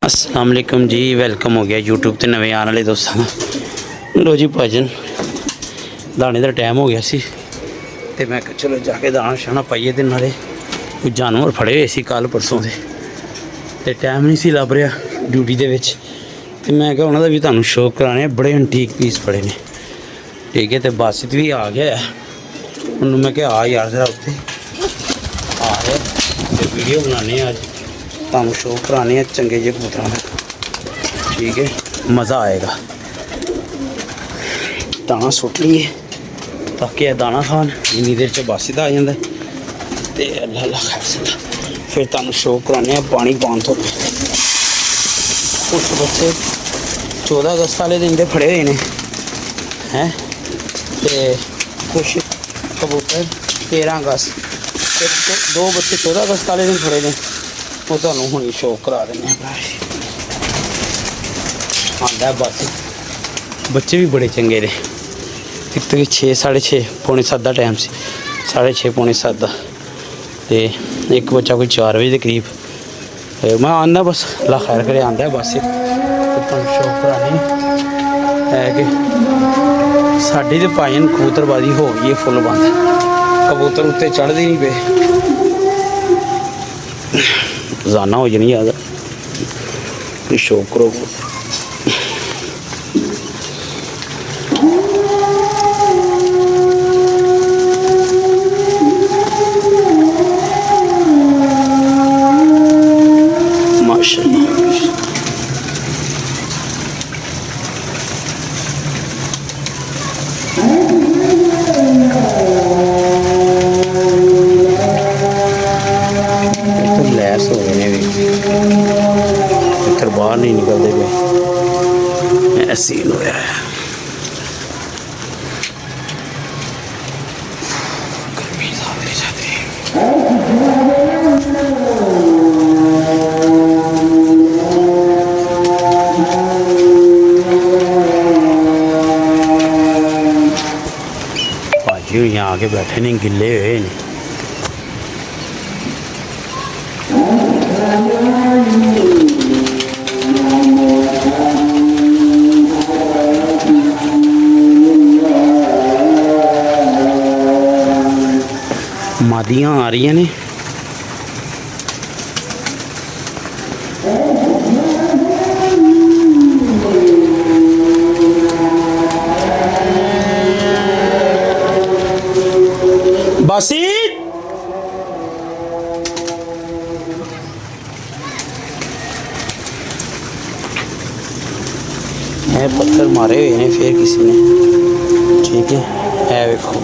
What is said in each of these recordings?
अस्सलाम वालेकुम जी, वेलकम हो गया यूट्यूब ते नवे आने वाले दोस्तों का। लो जी भाजन दाने का टाइम हो गया सी ते मैं चलो जाके दाना शाना पाइए ते नाले कोई जानवर फड़े हुए सी कल परसों से ते टाइम नहीं सी लभ रहा ड्यूटी दे विच ते मैं क्या उन्होंने भी तुहानूं शो कराने बड़े एंटीक पीस पड़े ने। ठीक है, तो बासित भी आ गया है, उन्होंने मैं क्या आ यार जरा उत्ते आ गया ते वीडियो बनाने अज तुहानूं शो कराने चंगे जे कबूतरां दा। ठीक है, मज़ा आएगा। दाना सुट लीए ताकि दाना खान, इन्नी देर च बासित आ जाता ते अल्लाह अल्लाह खैर सदा फिर तुहानूं शो कराने पानी पान तो। कुछ बच्चे 14 अगस्त वाले दिन दे फड़े हुए हैं हैं ते कुछ कबूतर 13 अगस्त ते दो बच्चे 14 अगस्त वाले दिन फड़े ने, वो तुहानूं हुणी शो करा देने। आंदा बस बच्चे भी बड़े चंगे ने। एक तो 6 साढ़े 6 पौने 7 का टाइम से 6:30 पौने 7 का ते एक बच्चा कोई 4 बजे के करीब मैं आंदा बस अल्लाह खैर करे आंदा बस शौक कराने है कि साड़ी तो भाजन कबूतरबाजी हो गई है फुल बंद, कबूतर उत्ते चढ़ते नहीं पे, रोजाना हो जानी याद शौक करो। लैस हो गए भी फिर बाहर नहीं निकलते पे, ऐसे ही हो रहा है। गर्मी ज़्यादा जाती है। भाजी यहाँ आके बैठे नहीं, गिले हुए नहीं। मादियाँ आ रही ने बासित है, पत्थर मारे हुए हैं फिर किसी ने। ठीक है देखो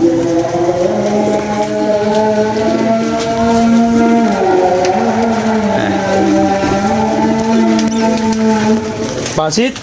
बासित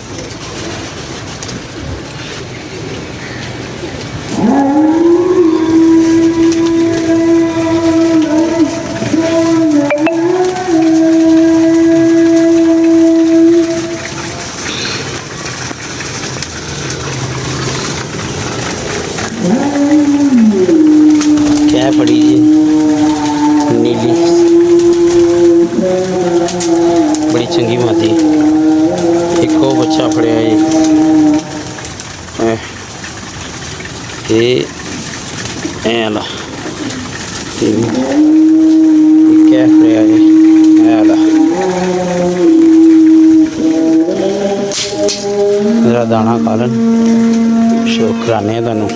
क्या पड़ी जी नीली बड़ी चंगी माती। एक वो बच्चा फड़िया जी ऐला क्या फड़िया जी ऐला मेरा दाना कालन शो कराने तुहानूं।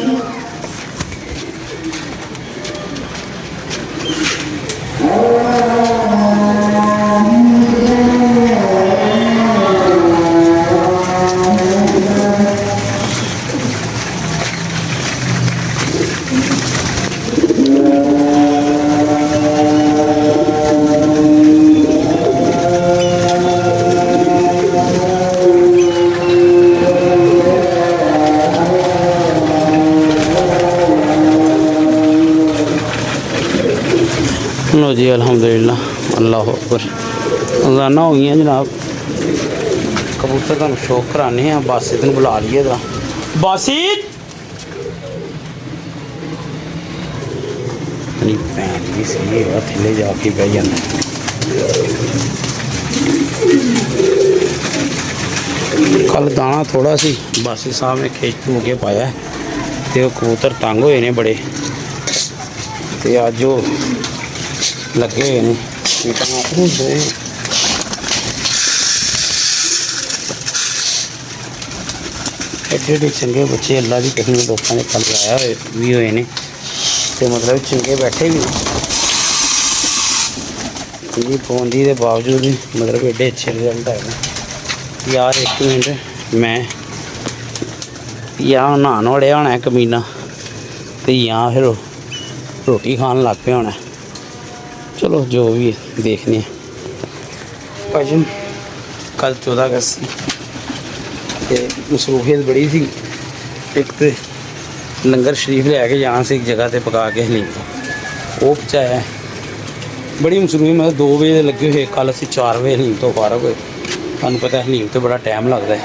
लो जी अल्हम्दुलिल्लाह अल्लाह अकबर रोजाना हो गई जनाब। कबूतर तुहानूं शौक कराने हैं। बासित नूं बुला लीए दा बासित अपनी भैन भी सी थले जाके बह जाना। ਕੱਲ ਦਾਣਾ ਥੋੜਾ ਸੀ, ਬਾਸੀ ਸਾਹਿਬ ਨੇ ਖਿੱਚ ਧੂ ਕੇ ਪਾਇਆ ਤੇ ਉਹ ਕਬੂਤਰ ਤੰਗ ਹੋਏ ਨੇ ਬੜੇ, ਤੇ ਅੱਜ ਉਹ ਲੱਗੇ ਹੋਏ ਨੇ ਹੁੰਦੇ। एडे चंगे बच्चे अल्लाह की कसम लोगों ने कल लाया भी हुए ने, तो मतलब चंगे बैठे भी जी पाबंदी के बावजूद भी मतलब एडे अच्छे रिजल्ट आए हैं यार। एक मिनट मैं या नहान वड़िया होना कमीना तो या फिर रोटी खान लग पे होना। चलो जो भी है देखने भाजन। कल 14 अगस्त ते मसरूफियत बड़ी थी। एक तो लंगर शरीफ लैके जाना से एक जगह पर पका के हलीम वो पहुँचाया। बड़ी मसरूफियत मतलब 2 बजे लगे हुए, कल असी 4 बजे हलीम तो फारग हुए। तुहानूं पता हलीम तो बड़ा टाइम लगता है,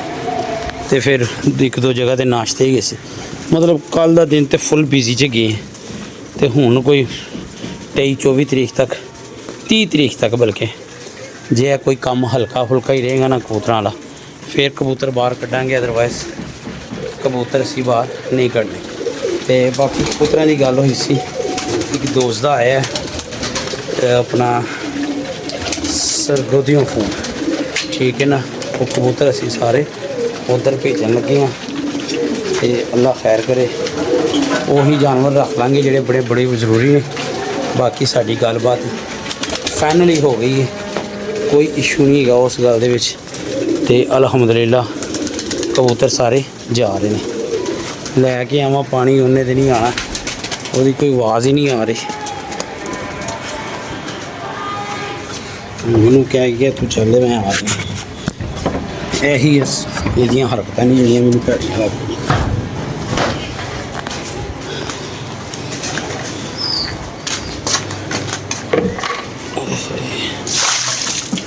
तो फिर 1-2 जगह पर नाश्ते ही गए सी। मतलब कल का दिन तो फुल बिजी च गए, तो हुण कोई 23-24 तरीक तक 30 तरीक तक बल्कि जे कोई काम हल्का फुल्का ही रहेगा ना कबूतर वाला, फिर कबूतर बाहर कड्डांगे, अदरवाइज कबूतर असी बाहर नहीं कड्डने। तो बाकी कबूतर की गल हुई सी, एक दोस्त का आया अपना सरगोदियों फोन, ठीक है ना। वो कबूतर असी सारे उधर भेजन लगे हाँ, तो अल्लाह खैर करे वही जानवर रख लाँगे जोड़े बड़े बड़े जरूरी ने। बाकी साड़ी गलबात फाइनली हो गई है, कोई इशू नहीं है उस गल दे विच। ते अलहमदुलिल्लाह कबूतर सारे जा रहे हैं। लैके आवा पानी उन्हें तो नहीं आना, वो कोई आवाज़ ही नहीं आ रही। मैनू कह गया तू चल मैं आ गया। यही ये हरकत नहीं जी मैंने भैड़ियां लग गई।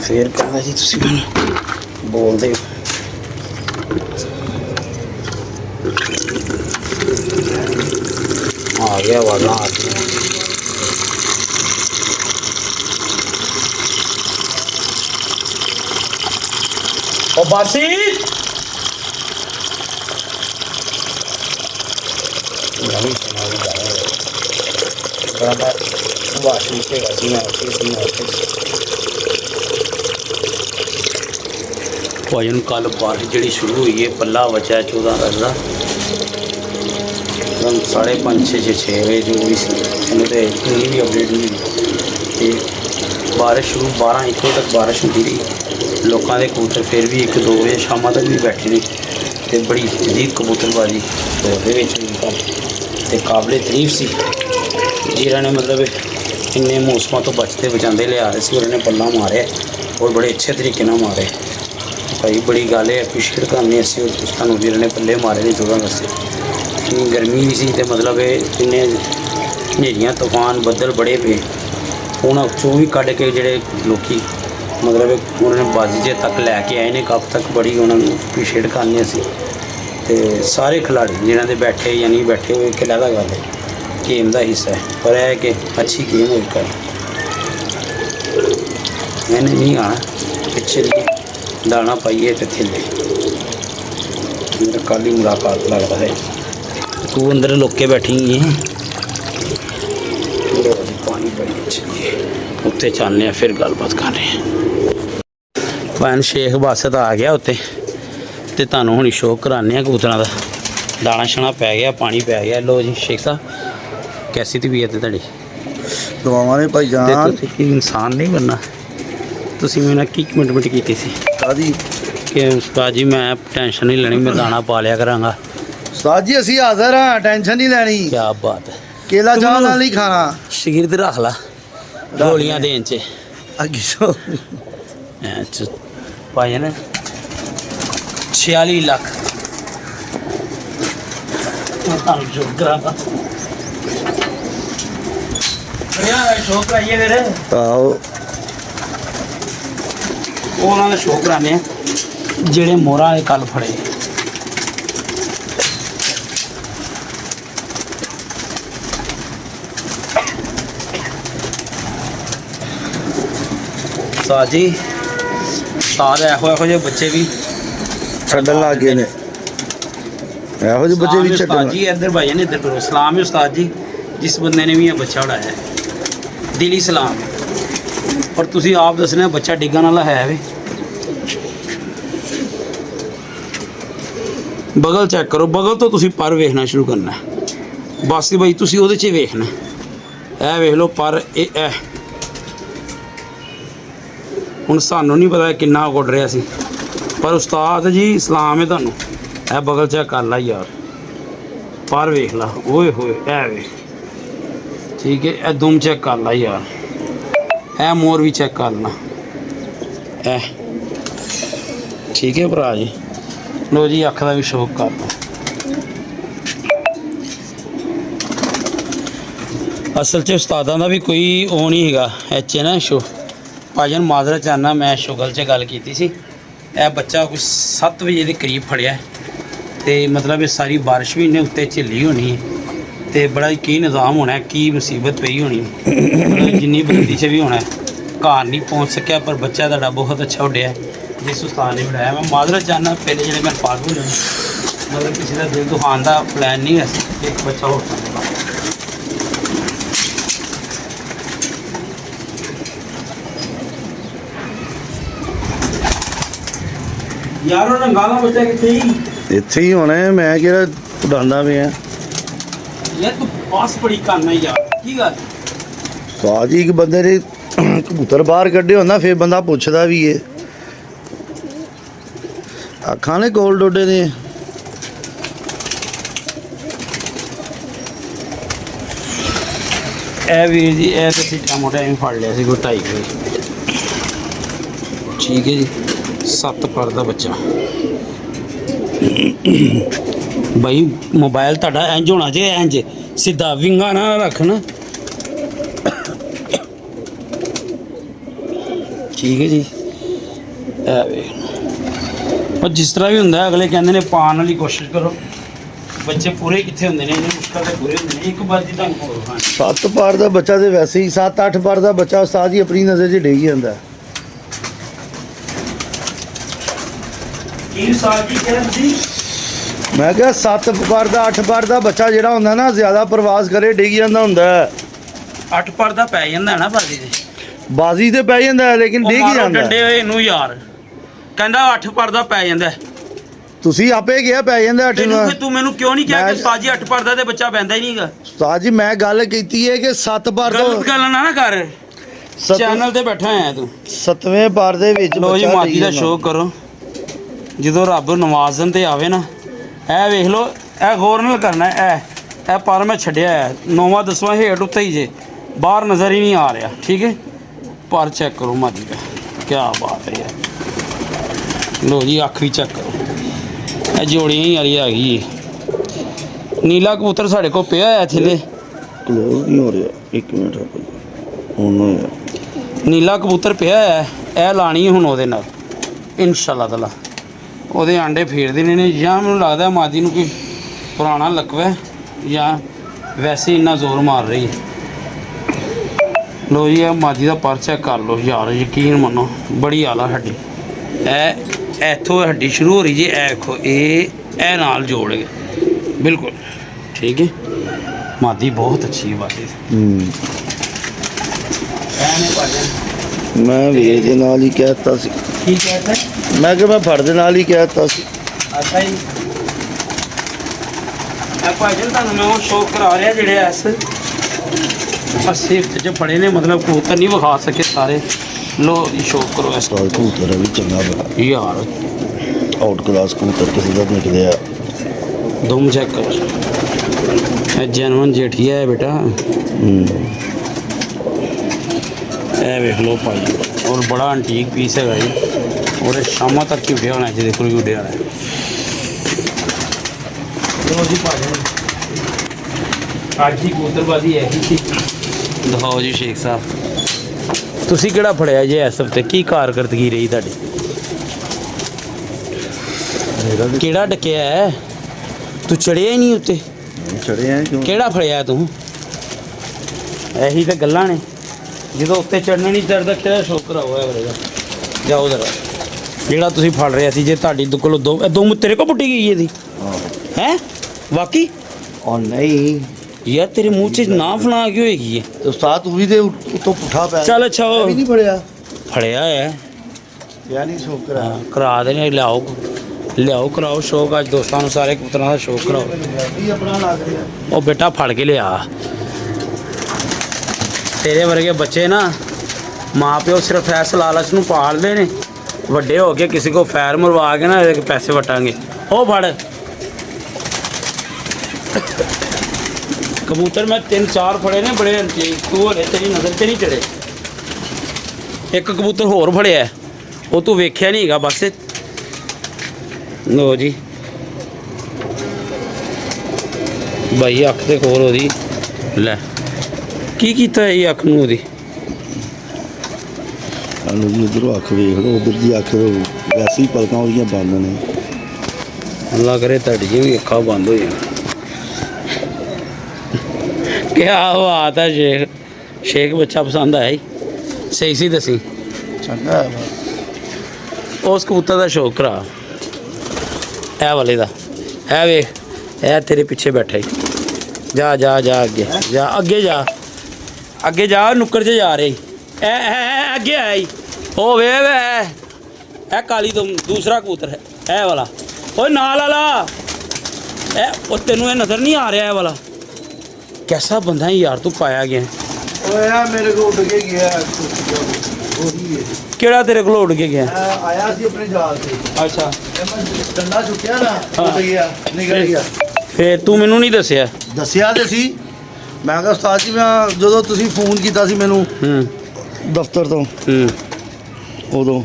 फिर कहना जी तुम मैनू बोलते हो आ गया वाला आ गया। ओ बासी भजन कल बारिश जी शुरू हुई है, पल्ला बचा है 14 अगस्त का 5:30-6 बजे जो भी मैंने तो इतनी भी अपडेट नहीं हुई। बारिश शुरू 12-1 बजे तक बारिश होती रही। लोगों के कबूतर फिर भी 1-2 बजे शाम तक भी बैठे ने, तो बड़ी जदीद कबूतरबाजी तो काबिल तारीफ सी जिन्होंने मतलब इन्ने मौसमों तो बचते बचाते लिया रहे थे, उन्होंने पल्ला मारे और बड़े अच्छे तरीके ना मारे। भाई बड़ी गल है, अप्रीशिएट करने असी तुहानूं जिन्होंने पल्ले मारे ने 14 अगस्त। इन्नी गर्मी भी सी ते मतलब इन्ने हनेरियां तूफान बदल बड़े पे, उन्होंने भी कढ़ के जोड़े लोग मतलब उन्होंने बाजी तक लैके आए ने कब तक, बड़ी उन्होंने अप्रीशिएट करने असी। तो सारे खिलाड़ी जिन्हों ने बैठे या नहीं बैठे हुए एक अलग गल है, गेम का हिस्सा है, पर है कि अच्छी गेम हुई कर। मैंने नहीं आना पिछले दाना पाइए तो थेले मेरा कल ही मुलाकात लगता है। तू अंदर लुक के बैठी है, पानी बड़ी अच्छी है, उत्ते चलने फिर गलबात कर रहे हैं। भैन शेख बासत आ गया उत्ते, तो तुहानूं हुणी शो कराने कबूतरां दा। दाना शाना पै गया, पानी पै गया। लो जी शेख साहब कैसी तबीयत है तुहाडी? दुआवां ने भाई जान। तुसीं इंसान नहीं बनना, तुसीं मेरे नाल की कमिटमेंट कीती सी कादी कि उस्ताद जी मैं टेंशन नहीं लेनी, मैं दाना पा लिया करांगा। उस्ताद जी असी हाज़र हाँ, टेंशन नहीं लैनी। क्या बात है, केला चाह नाल नहीं खाना। शरीर ते रख ला गोलियां देन च अगे सो भाजन 46 लाख शो करांगा। शो कराइए फिर आओ उन्होंने शो कराने जेड़े मोहरा ने कल फड़े। साथ जी साथ एहो जे बच्चे भी ਛੱਡਣ ਲੱਗ ਗਏ ਨੇ ਇਹੋ ਜਿਹੇ ਬੱਚੇ ਵੀ ਛੱਡਣ उस्ताद जी इधर भाई ने इधर करो सलाम है उस्ताद जी जिस बंदे ने भी ये बच्चा उड़ाया है दिली सलाम और तुसी आप दसना बच्चा डिगन वाला है वे बगल चेक करो बगल तो तुसी पर वेखना शुरू करना बस भाई तुसी ओहदे च वेखना ए वेख लो पर ए हुण सानू नहीं पता किन्ना गुड रहा सी पर उस्ताद जी सलाम है तुहानू ए बगल चेक कर ला यार पर वेख ला ओए होए ए वेख ठीक है ए दुम चेक कर ला यार ए मोर भी चेक कर लेना ए ठीक है भरा जी लो जी अख का भी शौक कर लो असल च उस्तादां दा भी कोई वो नहीं हैगा एच ना शो भाजन माजरा चाहना मैं शुगल च गल की सी ए बच्चा कुछ 7 बजे के करीब फड़िया तो मतलब ये सारी बारिश भी इन्हें उत्ते झिली होनी है तो बड़ा की निज़ाम होना है की मुसीबत पई होनी मतलब जिन्नी बुलंदी च भी होना है घर नहीं पहुँच सकिया पर बच्चा तुहाडा बहुत अच्छा उड्डिया जिस उस्ताद ने बनाया मैं माजरत चाहना पहले जो मैं फालतू होने मतलब किसी का दिल दुखान का प्लान नहीं है एक बच्चा हो सकता यार रंगाला बच्चा कितने ही ਇੱਥੇ ਹੀ ਹੋਣਾ ਹੈ ਮੈਂ ਕਿਹੜਾ ਉਡਾਉਂਦਾ ਪਿਆ यार तू पास बड़ी करना यार की गल ਉਸਤਾਦ ਜੀ ਇੱਕ ਬੰਦੇ ਨੇ ਕਬੂਤਰ ਬਾਹਰ ਕੱਢੇ ਹੁੰਦਾ ਫਿਰ ਬੰਦਾ ਪੁੱਛਦਾ ਵੀ ਏ ਅੱਖਾਂ ਨੇ ਕੋਲ ਡੋਡੇ ਨੇ ਇਹ ਵੀਰ ਜੀ ਇਹ ਤਾਂ ਸਿੱਟਾ ਮੋਟਾ ਐਵੇਂ ਫੜ ਲਿਆ ਸੀ ਕੋਈ 2.5 ਵਜੇ ਠੀਕ ਹੈ ਜੀ 7 ਪਰ ਦਾ ਬੱਚਾ ਭਾਈ ਮੋਬਾਈਲ ਤੁਹਾਡਾ ਇੰਜ ਹੋਣਾ ਚਾਹੀਦਾ ਇੰਜ ਸਿੱਧਾ ਵਿੰਗਾ ਨਾ ਰੱਖਣਾ ਠੀਕ ਹੈ ਜੀ ਇਹ ਵੇ ਪਰ ਜਿਸ ਤਰ੍ਹਾਂ ਵੀ ਹੁੰਦਾ ਅਗਲੇ ਕਹਿੰਦੇ ਨੇ ਪਾਉਣ ਵਾਲੀ ਕੋਸ਼ਿਸ਼ ਕਰੋ ਬੱਚੇ ਪੂਰੇ ਕਿੱਥੇ ਹੁੰਦੇ ਨੇ ਇਹਨੇ ਮੁਸ਼ਕਲ ਤੇ ਪੂਰੇ ਹੁੰਦੇ ਨੇ ਇੱਕ ਵਾਰ ਦੀ ਤੁਹਾਨੂੰ ਹੋਰ ਖਾਣ 7 ਪਰ ਦਾ ਬੱਚਾ ਤੇ ਵੈਸੇ ਹੀ 7-8 ਪਰ ਦਾ ਬੱਚਾ ਉਸਤਾਦ ਜੀ ਆਪਣੀ ਨਜ਼ਰ 'ਚ ਡਿੱਗ ਜਾਂਦਾ ਕੀ ਸਾਲ ਦੀ ਕਹਿੰਦੀ ਮੈਂ ਕਿਹਾ 7 ਪਰ ਦਾ 8 ਪਰ ਦਾ ਬੱਚਾ ਜਿਹੜਾ ਹੁੰਦਾ ਨਾ ਜ਼ਿਆਦਾ ਪ੍ਰਵਾਸ ਕਰੇ ਡਿੱਗ ਜਾਂਦਾ ਹੁੰਦਾ 8 ਪਰ ਦਾ ਪੈ ਜਾਂਦਾ ਨਾ ਬਾਜੀ ਦੇ ਬਾਜ਼ੀ ਤੇ ਪੈ ਜਾਂਦਾ ਹੈ, ਲੇਕਿਨ ਡਿੱਗ ਮਾਰੋ ਜਾਂਦਾ ਡੰਡੇ ਹੋਏ ਇਹਨੂੰ ਯਾਰ ਕਹਿੰਦਾ 8 ਪਰ ਦਾ ਪੈ ਜਾਂਦਾ ਤੁਸੀਂ ਆਪੇ ਕਿਹਾ ਪੈ ਜਾਂਦਾ 8 ਤੈਨੂੰ ਨੂੰ ਫਿਰ ਤੂੰ ਮੈਨੂੰ ਕਿਉਂ ਨਹੀਂ ਕਿਹਾ ਮੈਂ- ਕਿ ਸਾਜੀ 8 ਪਰ ਦਾ ਤੇ ਬੱਚਾ ਪੈਂਦਾ ਹੀ ਨਹੀਂਗਾ ਉਸਤਾਦ ਜੀ ਮੈਂ ਗੱਲ ਕੀਤੀ ਹੈ ਕਿ 7 ਪਰ ਗਲਤ ਤੋਂ ਗੱਲ ਨਾ ਕਰ ਚੈਨਲ ਤੇ ਬੈਠਾ ਆਇਆ ਤੂੰ 7ਵੇਂ ਪਰ ਦੇ ਵਿੱਚ ਲੋ ਜੀ ਬੱਚਾ ਮਾਜੀ ਡਿੱਗ ਦਾ ਜਾਂਦਾ। ਸ਼ੋਅ ਕਰੋ ਜਦੋਂ ਰੱਬ ਨਵਾਜ਼ਨ ਤੇ ਆਵੇ ਨਾ ਇਹ ਵੇਖ ਲਓ ਇਹ ਗੌਰ ਨਾਲ ਕਰਨਾ ਇਹ ਪਰ ਮੈਂ ਛੱਡਿਆ ਹੈ 9ਵਾਂ 10ਵਾਂ ਹੇਠ ਉੱਤੇ ਹੀ ਜੇ ਬਾਹਰ ਨਜ਼ਰ ਹੀ ਨਹੀਂ ਆ ਰਿਹਾ ਠੀਕ ਹੈ ਪਰ ਚੈੱਕ ਕਰੋ ਮਾਜੀ ਦਾ ਕੀ ਬਾਤ ਹੈ ਯਾਰ ਲੋ ਜੀ ਅੱਖ ਵੀ ਚੈੱਕ ਕਰੋ ਇਹ ਜੋੜੀਆਂ ਹੀ ਵਾਲੀ ਹੈਗੀ ਹੈ ਨੀਲਾ ਕਬੂਤਰ ਸਾਡੇ ਕੋਲ ਪਿਆ ਹੈ ਥੱਲੇ ਕਲੋਜ਼ ਨਹੀਂ ਹੋ ਰਿਹਾ 1 ਮਿੰਟ ਰੁਕੋ ਹੁਣ ਨੀਲਾ ਕਬੂਤਰ ਪਿਆ ਹੈ ਇਹ ਲਾਣੀ ਹੈ ਹੁਣ ਉਹਦੇ ਨਾਲ ਇਨਸ਼ਾਅੱਲਾ ਤਾਲਾ ਉਹਦੇ ਆਂਡੇ ਫੇਰ ਦੇਣੇ ਨੇ ਜਾਂ ਮੈਨੂੰ ਲੱਗਦਾ ਮਾਦੀ ਨੂੰ ਕੋਈ ਪੁਰਾਣਾ ਲਕਵਾ ਹੈ ਜਾਂ ਵੈਸੇ ਇੰਨਾ ਜ਼ੋਰ ਮਾਰ ਰਹੀ ਹੈ ਲੋ ਜੀ ਇਹ ਮਾਦੀ ਦਾ ਪਰ ਚੈੱਕ ਕਰ ਲਓ ਯਾਰ ਯਕੀਨ ਮੰਨੋ ਬੜੀ ਆਲਾ ਹੱਡੀ ਇਹ ਇੱਥੋਂ ਹੱਡੀ ਸ਼ੁਰੂ ਹੋ ਰਹੀ ਜੀ ਇਹ ਦੇਖੋ ਇਹ ਨਾਲ ਜੋੜ ਗਏ ਬਿਲਕੁਲ ਠੀਕ ਹੈ ਮਾਦੀ ਬਹੁਤ ਅੱਛੀ ਹੈ ਬਾਕੀ ਐਨੇ ਭਾਜਨ ਮੈਂ ਵੀ ਇਹਦੇ ਨਾਲ ਹੀ ਕਹਿਤਾ ਸੀ ਕੀ कहता ਮੈਂ ਕਿ ਮੈਂ ਫੜ ਦੇ ਨਾਲ ਹੀ ਕਹਿਤਾ ਸੀ ਅੱਛਾ ਜੀ ਇਹ ਭਾਜਨ ਤੁਹਾਨੂੰ ਮੈਂ ਉਹ ਸ਼ੋਅ ਕਰਾ ਰਿਹਾ ਜਿਹੜੇ ਐਸ ਸਿਫਤ ਚ ਫੜੇ ਨੇ ਮਤਲਬ ਕਬੂਤਰ ਨਹੀਂ ਵਿਖਾ ਸਕੇ ਸਾਰੇ ਲੋ ਸ਼ੋਅ ਕਰੋ ਇਸ ਸਾਲ ਕਬੂਤਰ ਵੀ ਚੰਗਾ ਬੜਾ ਯਾਰ ਆਊਟ ਕਲਾਸ ਕਬੂਤਰ ਕਿਸੇ ਦਾ ਨਿਕਲਿਆ ਦਮ ਚੈੱਕ ਕਰੋ ਇਹ ਜੈਨੂਨ ਜੇਠੀਆ ਹੈ ਬੇਟਾ ਇਹ ਵੇਖ ਲਓ ਭਾਈ ਔਰ ਬੜਾ ਐਂਟੀਕ ਪੀਸ ਹੈਗਾ ਜੀ और शाम तक ही उड़िया होना है देखो भी उड़िया है चलो जी भाजन आज की कबूतरबाजी है ही दिखाओ जी शेख साहब ਤੁਸੀਂ ਕਿਹੜਾ ਫੜਿਆ ਜੇ ਇਸ ਹਫਤੇ ਕੀ ਕਾਰਗਰਦਗੀ ਰਹੀ ਤੁਹਾਡੀ ਕਿਹੜਾ ਡਕਿਆ ਹੈ ਤੂੰ ਚੜਿਆ ਹੀ ਨਹੀਂ ਉੱਤੇ ਚੜੇ ਆ ਕਿਉਂ ਕਿਹੜਾ ਫੜਿਆ ਤੂੰ ਇਹੀ ਤਾਂ ਗੱਲਾਂ ਨੇ ਜਦੋਂ ਉੱਤੇ ਚੜਨਾ ਨਹੀਂ ਚੜਦਾ ਕਿਹੜਾ ਸ਼ੋਕਰਾ ਹੋਇਆ ਕਰੇਗਾ ਜਾਓ ਜਰਾ ਜਿਹੜਾ ਤੁਸੀਂ ਫੜ ਰਿਹਾ ਸੀ, ਜੇ ਤੁਹਾਡੀ ਕੋਲੋਂ ਦੋ ਤੇਰੇ ਕੋਲ ਪੁੱਟੀ ਗਈ ਇਹਦੀ ਹੈ ਵਾਕਈ? ਉਹ ਨਹੀਂ ਯਾਰ ਤੇਰੇ ਮੂੰਹ 'ਚ ਨਾ ਫਲਾ ਕਿਉਂ ਹੈਗੀ ਹੈ? ਤੇ ਉਸਤਾਦ ਤੂੰ ਵੀ ਤੇ ਉੱਤੋਂ ਪੁੱਠਾ ਪੈ ਚੱਲ ਅੱਛਾ ਇਹ ਉਹ ਵੀ ਨਹੀਂ ਫੜਿਆ ਫੜਿਆ ਹੈ। ਯਾ ਨਹੀਂ ਸ਼ੌਕ ਕਰਾ ਹਾਂ, ਕਰਾ ਦੇਣੇ, ਲਿਆਓ ਕਰਾਓ ਸ਼ੌਕ, ਅੱਜ ਦੋਸਤਾਂ ਨੂੰ ਸਾਰੇ ਕਬੂਤਰਾਂ ਦਾ ਸ਼ੌਕ ਕਰਾਓ। ਕੀ ਆਪਣਾ ਲੱਗ ਰਿਹਾ ਉਹ ਬੇਟਾ ਫੜ ਕੇ ਲਿਆ। ਤੇਰੇ ਵਰਗੇ ਬੱਚੇ ਨਾ ਮਾਂ ਪਿਓ ਸਿਰਫ ਐਸ ਲਾਲਚ ਨੂੰ ਪਾਲਦੇ ਨੇ, ਵੱਡੇ ਹੋ ਕੇ ਕਿਸੇ ਕੋ ਫੈਰ ਮਰਵਾ ਕੇ ਨਾ ਇਹਦੇ ਪੈਸੇ ਵਟਾਂਗੇ। ਉਹ ਫੜ ਕਬੂਤਰ ਮੈਂ 3-4 ਫੜੇ ਨੇ ਬੜੇ ਅੰਤੇ, ਤੂੰ ਹਲੇ ਤੇਰੀ ਨਜ਼ਰ ਤੇ ਨਹੀਂ ਚੜੇ। ਇੱਕ ਕਬੂਤਰ ਹੋਰ ਫੜਿਆ, ਉਹ ਤੂੰ ਵੇਖਿਆ ਨਹੀਂ ਹੈਗਾ ਬਸ। ਲੋ ਜੀ ਭਾਈ ਅੱਖ ਤੇ ਖੋਲ ਉਹਦੀ, ਲੈ ਕੀ ਕੀਤਾ ਇਹ ਅੱਖ ਨੂੰ ਉਹਦੀ? ਸਾਨੂੰ ਜੀ ਉਧਰੋਂ ਅੱਖ ਵੇਖ ਲਓ, ਉਧਰ ਦੀ ਅੱਖ ਵੈਸੇ ਹੀ ਪਲਕਾਂ ਉਹਦੀਆਂ ਬੰਦ ਨੇ। ਅੱਲਾ ਕਰੇ ਤੁਹਾਡੀਆਂ ਵੀ ਅੱਖਾਂ ਬੰਦ ਹੋ ਜਾਣ। ਕਿਆ ਬਾਤ ਹੈ ਸ਼ੇਖ, ਸ਼ੇਖ ਬੱਚਾ ਪਸੰਦ ਆਇਆ ਜੀ? ਸਹੀ ਸੀ ਦੱਸੀ। ਚੰਗਾ ਉਸ ਕਬੂਤਰ ਦਾ ਸ਼ੌਕ ਕਰਾ, ਇਹ ਵਾਲੇ ਦਾ, ਇਹ ਵੇਖ ਇਹ ਤੇਰੇ ਪਿੱਛੇ ਬੈਠਾ ਹੀ। ਜਾ ਜਾ ਜਾ ਅੱਗੇ ਜਾ, ਅੱਗੇ ਜਾ, ਅੱਗੇ ਜਾ, ਨੁੱਕਰ 'ਚ ਜਾ ਰਹੇ ਇਹ ਅੱਗੇ ਆਇਆ ਹੀ। ਉਹ ਵੇ ਇਹ ਕਾਲੀ ਤੋਂ ਦੂਸਰਾ ਕਬੂਤਰ ਹੈ, ਇਹ ਵਾਲਾ। ਓਏ ਨਾਲ ਵਾਲਾ ਇਹ, ਉਹ ਤੈਨੂੰ ਇਹ ਨਜ਼ਰ ਨਹੀਂ ਆ ਰਿਹਾ ਇਹ ਵਾਲਾ? ਕੈਸਾ ਬੰਦਾ ਹੈ ਯਾਰ ਤੂੰ ਪਾਇਆ ਗਿਆ? ਓਏ ਆ ਮੇਰੇ ਕੋਲ ਉੱਡ ਕੇ ਗਿਆ ਉਹੀ ਹੈ। ਕਿਹੜਾ ਤੇਰੇ ਕੋਲ ਉੱਡ ਕੇ ਗਿਆ? ਆਇਆ ਸੀ ਆਪਣੇ ਜਾਲ ਤੇ। ਅੱਛਾ ਡੰਡਾ ਚੁੱਕਿਆ ਨਾ, ਉੱਡ ਗਿਆ, ਨਿਕਲ ਗਿਆ। ਫੇਰ ਤੂੰ ਮੈਨੂੰ ਨਹੀਂ ਦੱਸਿਆ? ਦੱਸਿਆ ਤੇ ਸੀ, ਮੈਂ ਕਿਹਾ ਉਸਤਾਦ ਜੀ ਮੈਂ ਜਦੋਂ ਤੁਸੀਂ ਫੋਨ ਕੀਤਾ ਸੀ ਮੈਨੂੰ ਦਫ਼ਤਰ ਤੋਂ, ਉਦੋਂ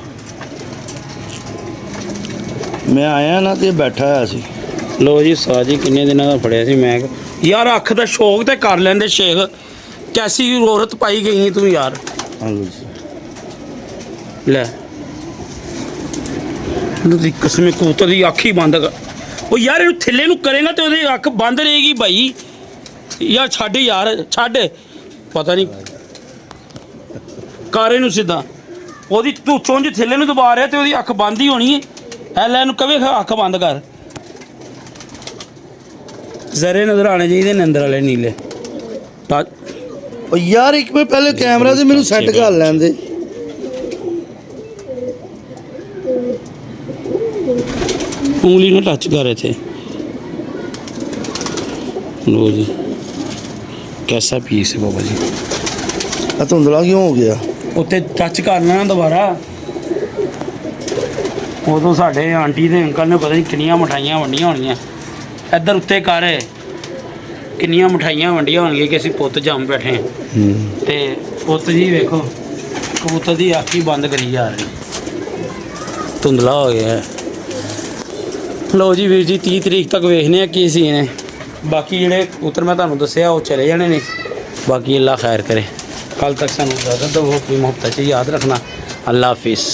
ਮੈਂ ਆਇਆ ਨਾ ਤੇ ਬੈਠਾ ਹੋਇਆ ਸੀ। ਲੋ ਜੀ ਸਾਜੀ ਕਿੰਨੇ ਦਿਨਾਂ ਦਾ ਫੜਿਆ ਸੀ ਮੈਂ। ਯਾਰ ਅੱਖ ਦਾ ਸ਼ੌਕ ਤੇ ਕਰ ਲੈਂਦੇ ਸ਼ੇਖ, ਕੈਸੀ ਔਰਤ ਪਾਈ ਗਈ ਤੂੰ ਯਾਰ। ਲੈ ਉਹਦੀ ਕਸਮੇ ਕਬੂਤਰ ਦੀ ਅੱਖ ਹੀ ਬੰਦ ਕਰ। ਉਹ ਯਾਰ ਇਹਨੂੰ ਥੱਲੇ ਨੂੰ ਕਰੇਗਾ ਤੇ ਉਹਦੀ ਅੱਖ ਬੰਦ ਰਹੇਗੀ ਭਾਈ। ਯਾਰ ਛੱਡ ਯਾਰ ਛੱਡ, ਪਤਾ ਨਹੀਂ ਕਰ ਇਹਨੂੰ ਸਿੱਧਾ। ਉਹਦੀ ਤੂੰ ਚੁੰਝ ਥੱਲੇ ਨੂੰ ਦਬਾ ਰਿਹਾ ਤੇ ਉਹਦੀ ਅੱਖ ਬੰਦ ਹੀ ਹੋਣੀ ਹੈ। ਐ ਲੈ ਇਹਨੂੰ ਕਵੇ ਅੱਖ ਬੰਦ ਕਰ। ਜ਼ਰੇ ਨਜ਼ਰ ਆਣੇ ਚਾਹੀਦੇ ਨੇ ਅੰਦਰ ਵਾਲੇ ਨੀਲੇ। ਉਹ ਯਾਰ ਇੱਕ ਮਿੰਟ ਪਹਿਲੇ ਕੈਮਰਾ ਤੇ ਮੈਨੂੰ ਸੈੱਟ ਕਰ ਲੈਂਦੇ। ਉਂਗਲੀ ਨੂੰ ਟੱਚ ਕਰ ਇੱਥੇ। ਲੋ ਜੀ ਕੈਸਾ ਪੀਸ ਹੈ ਬਾਬਾ ਜੀ। ਆ ਧੁੰਦਲਾ ਕਿਉਂ ਹੋ ਗਿਆ? ਉੱਤੇ ਟੱਚ ਕਰਨਾ ਨਾ ਦੁਬਾਰਾ। ਉਦੋਂ ਸਾਡੇ ਆਂਟੀ ਦੇ ਅੰਕਲ ਨੇ ਪਤਾ ਨਹੀਂ ਕਿੰਨੀਆਂ ਮਠਾਈਆਂ ਵੰਡੀਆਂ ਹੋਣੀਆਂ। ਇੱਧਰ ਉੱਤੇ ਕਰ, ਕਿੰਨੀਆਂ ਮਠਾਈਆਂ ਵੰਡੀਆਂ ਹੋਣਗੀਆਂ ਕਿ ਅਸੀਂ ਪੁੱਤ ਜੰਮ ਬੈਠੇ ਹਾਂ। ਤੇ ਪੁੱਤ ਜੀ ਵੇਖੋ ਕਬੂਤਰ ਦੀ ਅੱਖ ਹੀ ਬੰਦ ਕਰੀ ਜਾ ਰਹੀ, ਧੁੰਦਲਾ ਹੋ ਗਿਆ। ਲਓ ਜੀ ਵੀਰ ਜੀ 30 ਤਰੀਕ ਤੱਕ ਵੇਖਦੇ ਆ ਕੀ ਸੀ ਨੇ। ਬਾਕੀ ਜਿਹੜੇ ਕਬੂਤਰ ਮੈਂ ਤੁਹਾਨੂੰ ਦੱਸਿਆ ਉਹ ਚਲੇ ਜਾਣੇ ਨੇ। ਬਾਕੀ ਅੱਲਾ ਖੈਰ ਕਰੇ। ਕੱਲ ਤੱਕ ਸਾਨੂੰ ਇਜਾਜ਼ਤ ਦਿਓ। ਆਪਣੀ ਮੁਹੱਬਤ 'ਚ ਯਾਦ ਰੱਖਣਾ। ਅੱਲਾ ਹਾਫਿਜ਼।